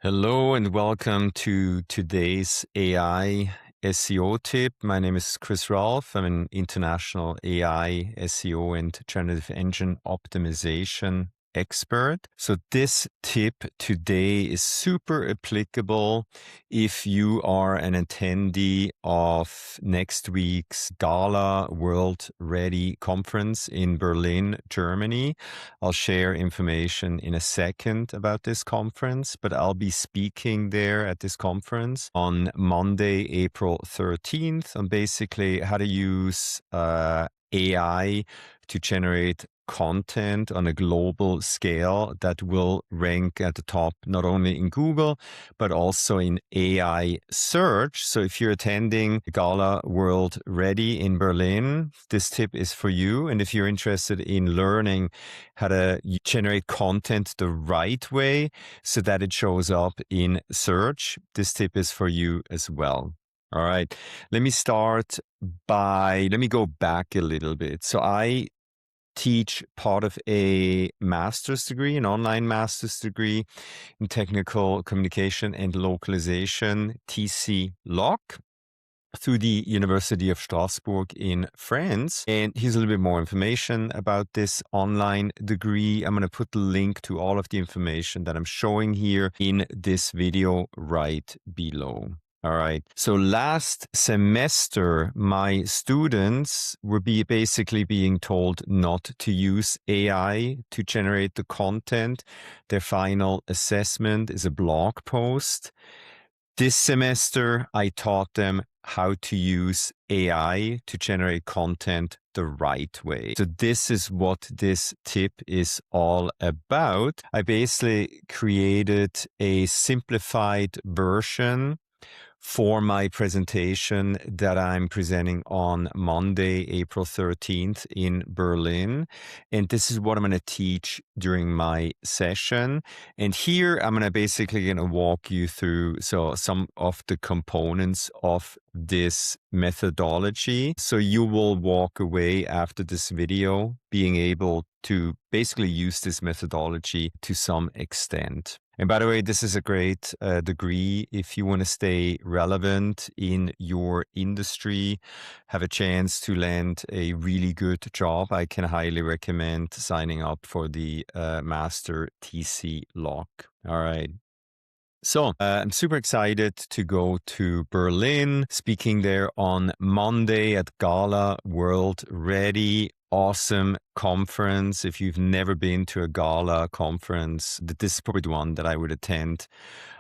Hello and welcome to today's AI SEO tip. My name is Chris Rolfe. I'm an international AI, SEO, and generative engine optimization expert. So this tip today is super applicable if you are an attendee of next week's GALA WorldReady Conference in Berlin, Germany. I'll share information in a second about this conference, but I'll be speaking there at this conference on Monday, April 13th, on basically how to use AI to generate content on a global scale that will rank at the top, not only in Google, but also in AI search. So if you're attending GALA WorldReady in Berlin, this tip is for you. And if you're interested in learning how to generate content the right way so that it shows up in search, this tip is for you as well. All right, let me go back a little bit. So I teach part of a master's degree, an online master's degree in technical communication and localization, TC LOC, through the University of Strasbourg in France. And here's a little bit more information about this online degree. I'm going to put the link to all of the information that I'm showing here in this video right below. All right. So last semester, my students were basically being told not to use AI to generate the content. Their final assessment is a blog post. This semester, I taught them how to use AI to generate content the right way. So this is what this tip is all about. I basically created a simplified version for my presentation that I'm presenting on Monday, April 13th in Berlin. And this is what I'm going to teach during my session. And here I'm going to basically walk you through some of the components of this methodology. So you will walk away after this video being able to basically use this methodology to some extent. And by the way, this is a great degree if you want to stay relevant in your industry, have a chance to land a really good job. I can highly recommend signing up for the Master TC LOC. All right. So I'm super excited to go to Berlin, speaking there on Monday at GALA WorldReady. Awesome conference. If you've never been to a GALA conference, this is probably the one that I would attend,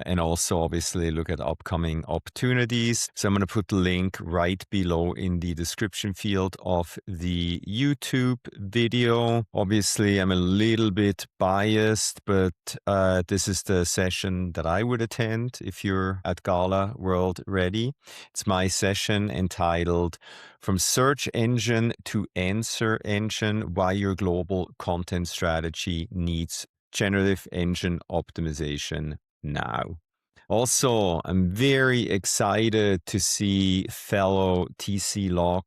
and also obviously look at upcoming opportunities. So I'm going to put the link right below in the description field of the YouTube video. Obviously, I'm a little bit biased, but this is the session that I would attend if you're at GALA WorldReady. It's my session entitled From Search Engine to Answer Engine, Why Your Global Content Strategy Needs Generative Engine Optimization Now. Also, I'm very excited to see fellow TC LOC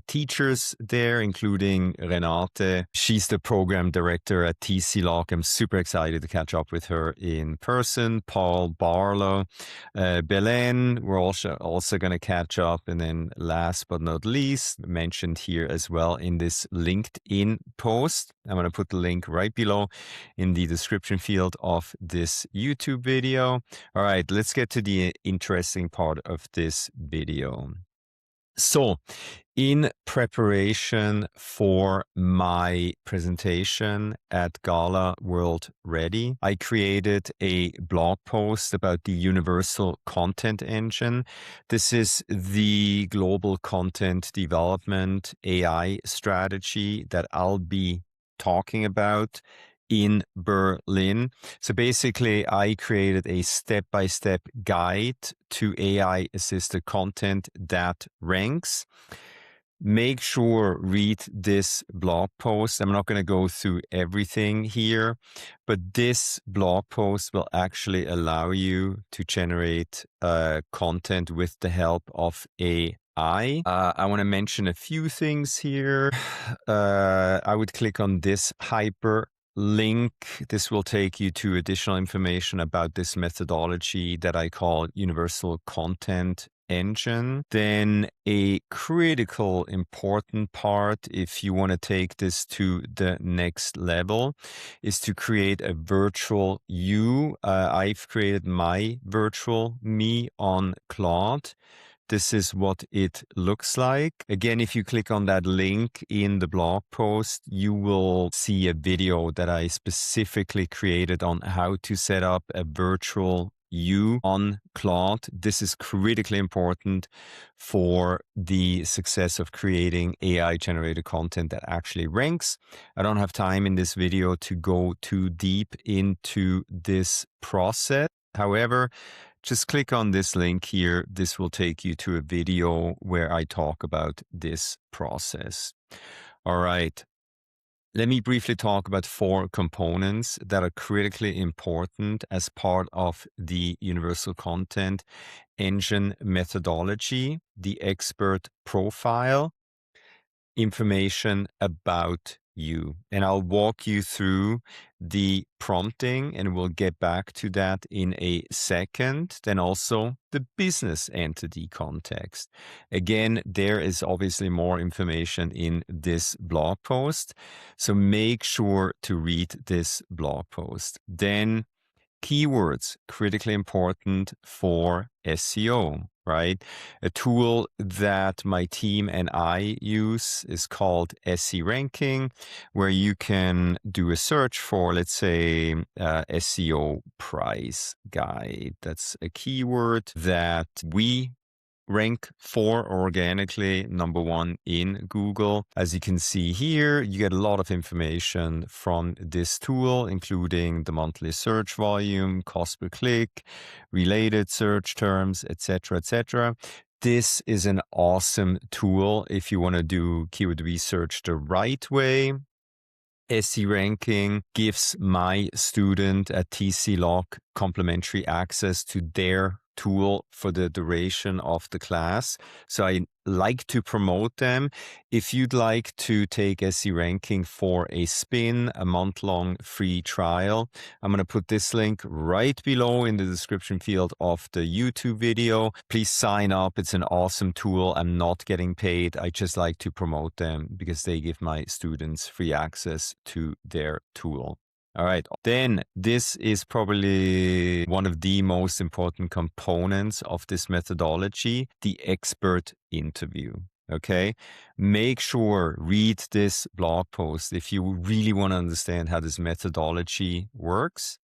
teachers there, including Renate. She's the program director at TC LOC. I'm super excited to catch up with her in person. Paul Barlow, Belen, we're also going to catch up. And then last but not least, mentioned here as well in this LinkedIn post. I'm going to put the link right below in the description field of this YouTube video. All right, let's get to the interesting part of this video. So, in preparation for my presentation at GALA WorldReady, I created a blog post about the Universal Content Engine. This is the global content development AI strategy that I'll be talking about in Berlin. So basically, I created a step-by-step guide to AI-assisted content that ranks. Make sure read this blog post. I'm not going to go through everything here, but this blog post will actually allow you to generate content with the help of AI. I want to mention a few things here. I would click on this hyper link, this will take you to additional information about this methodology that I call Universal Content Engine. Then a critical important part, if you want to take this to the next level, is to create a virtual you. I've created my virtual me on Claude. This is what it looks like. Again, if you click on that link in the blog post, you will see a video that I specifically created on how to set up a virtual you on Claude. This is critically important for the success of creating AI-generated content that actually ranks. I don't have time in this video to go too deep into this process. However, just click on this link here. This will take you to a video where I talk about this process. All right. Let me briefly talk about 4 components that are critically important as part of the Universal Content Engine methodology: the expert profile, information about you. And I'll walk you through the prompting, and we'll get back to that in a second. Then also the business entity context. Again, there is obviously more information in this blog post, so make sure to read this blog post. Then keywords, critically important for SEO, right? A tool that my team and I use is called SE Ranking, where you can do a search for, let's say, SEO price guide. That's a keyword that we rank for organically, number 1 in Google. As you can see here, you get a lot of information from this tool, including the monthly search volume, cost per click, related search terms, etc., etc. This is an awesome tool if you want to do keyword research the right way. SE Ranking gives my student at TC Lock complimentary access to their tool for the duration of the class. So I like to promote them. If you'd like to take SE Ranking for a spin, a month-long free trial, I'm going to put this link right below in the description field of the YouTube video. Please sign up. It's an awesome tool. I'm not getting paid. I just like to promote them because they give my students free access to their tool. All right, then this is probably one of the most important components of this methodology, the expert interview. Okay, make sure, read this blog post if you really want to understand how this methodology works.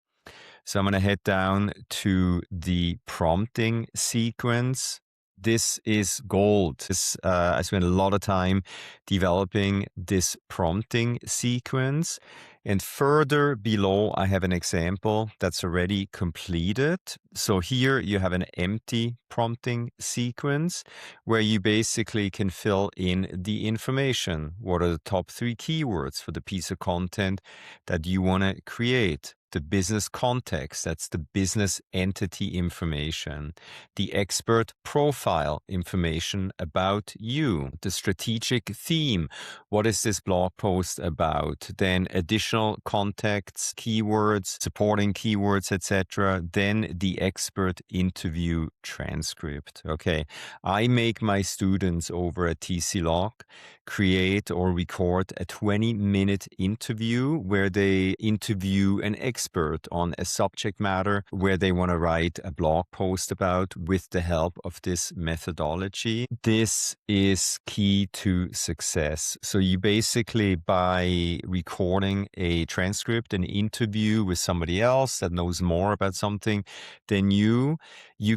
So I'm going to head down to the prompting sequence. This is gold. I spent a lot of time developing this prompting sequence. And further below, I have an example that's already completed. So here you have an empty prompting sequence where you basically can fill in the information. What are the top 3 keywords for the piece of content that you want to create? The business context, that's the business entity information, the expert profile information about you, the strategic theme, what is this blog post about, then additional contexts, keywords, supporting keywords, etc., then the expert interview transcript. Okay, I make my students over at TC Lock create or record a 20-minute interview where they interview an expert on a subject matter where they want to write a blog post about with the help of this methodology. This is key to success. So you basically, by recording a transcript, an interview with somebody else that knows more about something than you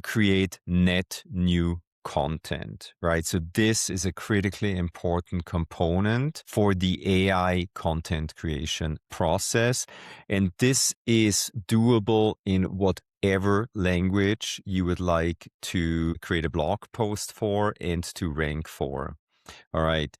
create net new content, right? So this is a critically important component for the AI content creation process. And this is doable in whatever language you would like to create a blog post for and to rank for. All right.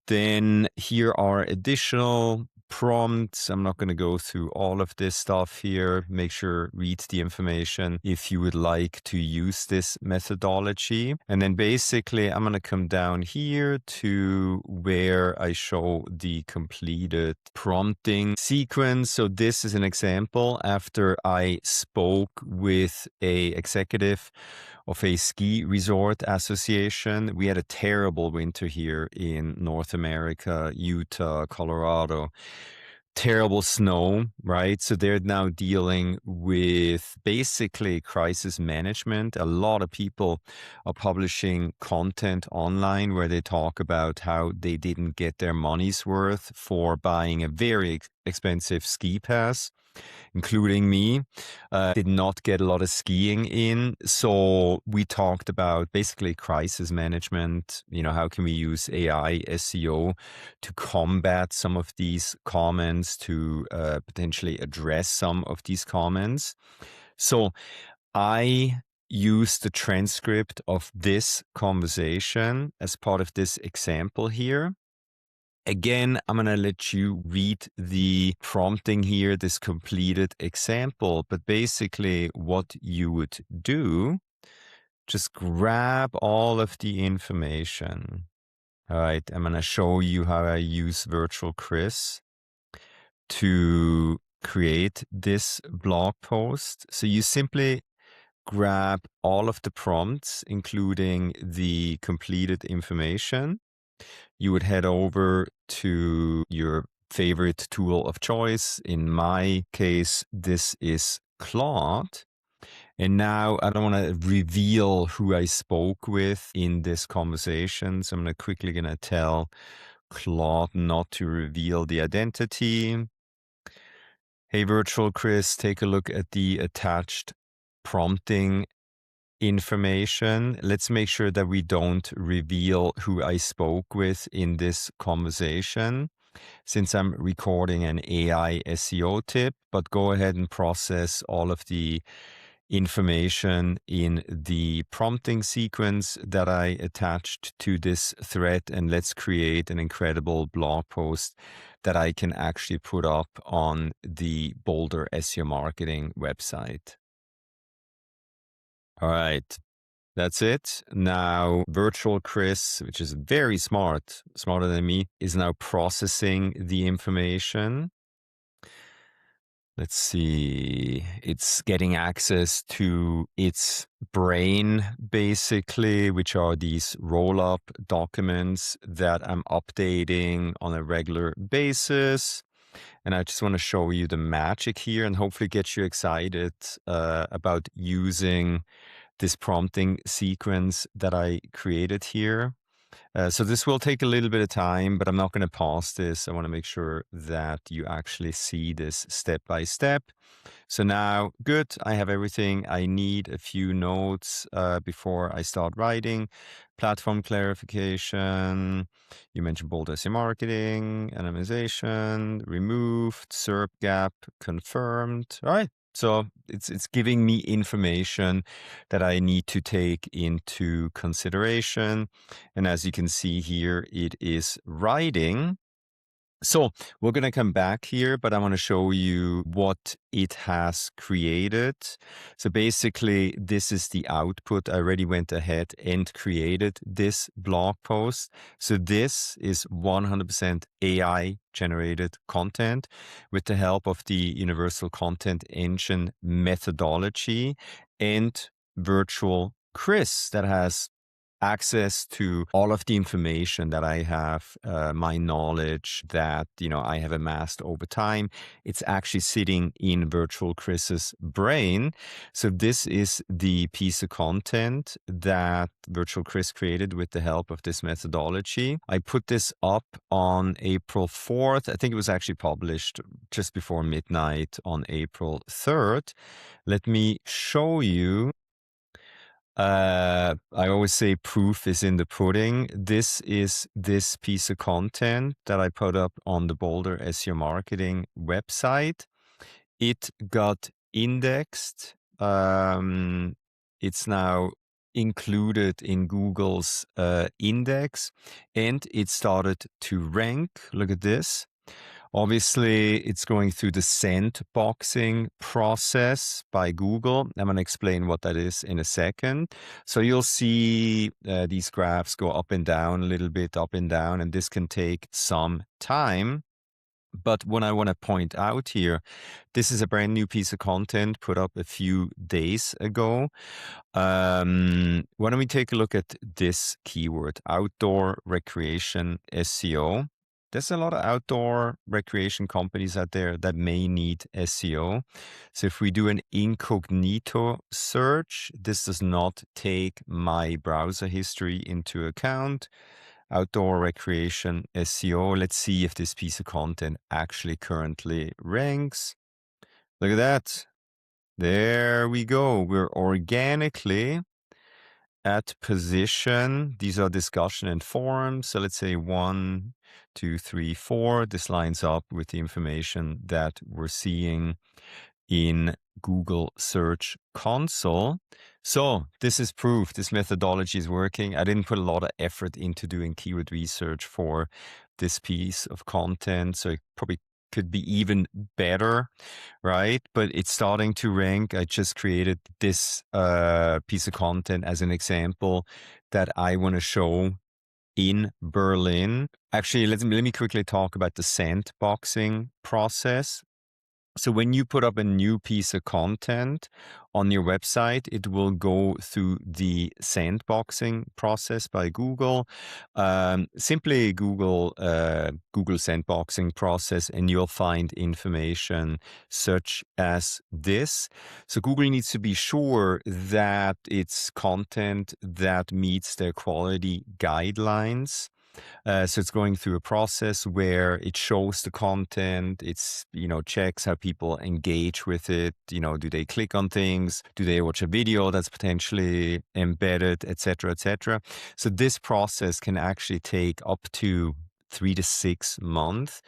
Then here are additional prompts. I'm not going to go through all of this stuff here. Make sure read the information if you would like to use this methodology. And then basically I'm going to come down here to where I show the completed prompting sequence. So this is an example after I spoke with a executive of a ski resort association. We had a terrible winter here in North America, Utah, Colorado. Terrible snow, right? So they're now dealing with basically crisis management. A lot of people are publishing content online where they talk about how they didn't get their money's worth for buying a very expensive ski pass, including me. Did not get a lot of skiing in. So we talked about basically crisis management. How can we use AI, SEO to combat some of these comments, to potentially address some of these comments. So I used the transcript of this conversation as part of this example here. Again, I'm going to let you read the prompting here, this completed example. But basically what you would do, just grab all of the information. All right, I'm going to show you how I use Virtual Chris to create this blog post. So you simply grab all of the prompts, including the completed information. You would head over to your favorite tool of choice. In my case, this is Claude. And now I don't want to reveal who I spoke with in this conversation. So I'm quickly going to tell Claude not to reveal the identity. Hey, Virtual Chris, take a look at the attached prompting information. Let's make sure that we don't reveal who I spoke with in this conversation, since I'm recording an AI SEO tip, but go ahead and process all of the information in the prompting sequence that I attached to this thread, and let's create an incredible blog post that I can actually put up on the Boulder SEO Marketing website. All right. That's it. Now, Virtual Chris, which is very smart, smarter than me, is now processing the information. Let's see. It's getting access to its brain, basically, which are these roll-up documents that I'm updating on a regular basis. And I just want to show you the magic here and hopefully get you excited about using this prompting sequence that I created here. So this will take a little bit of time, but I'm not going to pause this. I want to make sure that you actually see this step by step. So now, good, I have everything I need. A few notes before I start writing. Platform clarification. You mentioned bold SEO marketing, anonymization, removed, SERP gap, confirmed. All right. So it's giving me information that I need to take into consideration. And as you can see here, it is writing. So we're going to come back here, but I want to show you what it has created. So basically, this is the output. I already went ahead and created this blog post. So this is 100% AI generated content with the help of the Universal Content Engine methodology and Virtual Chris that has access to all of the information that I have, my knowledge that, I have amassed over time. It's actually sitting in Virtual Chris's brain. So this is the piece of content that Virtual Chris created with the help of this methodology. I put this up on April 4th. I think it was actually published just before midnight on April 3rd. Let me show you. I always say proof is in the pudding. This is this piece of content that I put up on the Boulder SEO Marketing website. It got indexed. It's now included in Google's index, and it started to rank. Look at this Obviously, it's going through the sandboxing process by Google. I'm going to explain what that is in a second. So you'll see these graphs go up and down a little bit, up and down, and this can take some time. But what I want to point out here, this is a brand new piece of content put up a few days ago. Why don't we take a look at this keyword, outdoor recreation SEO. There's a lot of outdoor recreation companies out there that may need SEO. So if we do an incognito search, this does not take my browser history into account. Outdoor recreation SEO. Let's see if this piece of content actually currently ranks. Look at that. There we go. We're organically at position. These are discussion and forums. So let's say 1, 2, 3, 4. This lines up with the information that we're seeing in Google Search Console. So this is proof this methodology is working. I didn't put a lot of effort into doing keyword research for this piece of content, so it probably could be even better, right? But it's starting to rank. I just created this piece of content as an example that I want to show in Berlin. Actually, let me quickly talk about the sandboxing process. So when you put up a new piece of content on your website, it will go through the sandboxing process by Google. Simply Google sandboxing process, and you'll find information such as this. So Google needs to be sure that it's content that meets their quality guidelines. So it's going through a process where it shows the content, it's, checks how people engage with it, do they click on things, do they watch a video that's potentially embedded, etc., etc. So this process can actually take up to 3 to 6 months.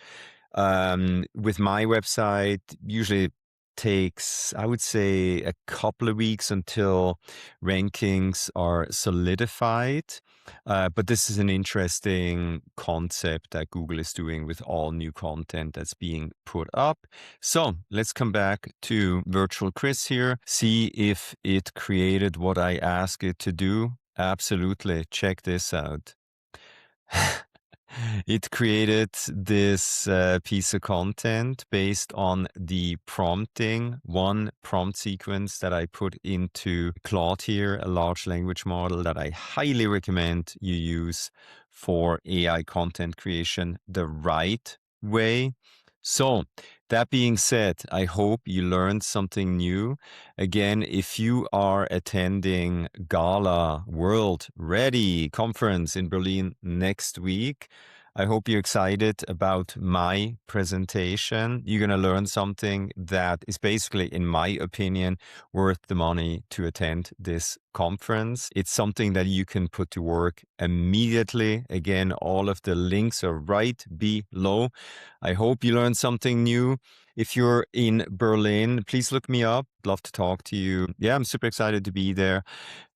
With my website, usually takes, I would say, a couple of weeks until rankings are solidified. But this is an interesting concept that Google is doing with all new content that's being put up. So let's come back to Virtual Chris here, see if it created what I asked it to do. Absolutely. Check this out. It created this piece of content based on the prompting, one prompt sequence that I put into Claude here, a large language model that I highly recommend you use for AI content creation the right way. So that being said, I hope you learned something new. Again, if you are attending GALA WorldReady Conference in Berlin next week, I hope you're excited about my presentation. You're going to learn something that is basically, in my opinion, worth the money to attend this conference. It's something that you can put to work immediately. Again, all of the links are right below. I hope you learned something new. If you're in Berlin, please look me up. Love to talk to you. Yeah, I'm super excited to be there.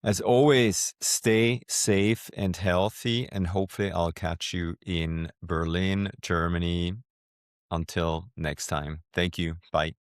As always, stay safe and healthy, and hopefully I'll catch you in Berlin, Germany. Until next time. Thank you. Bye.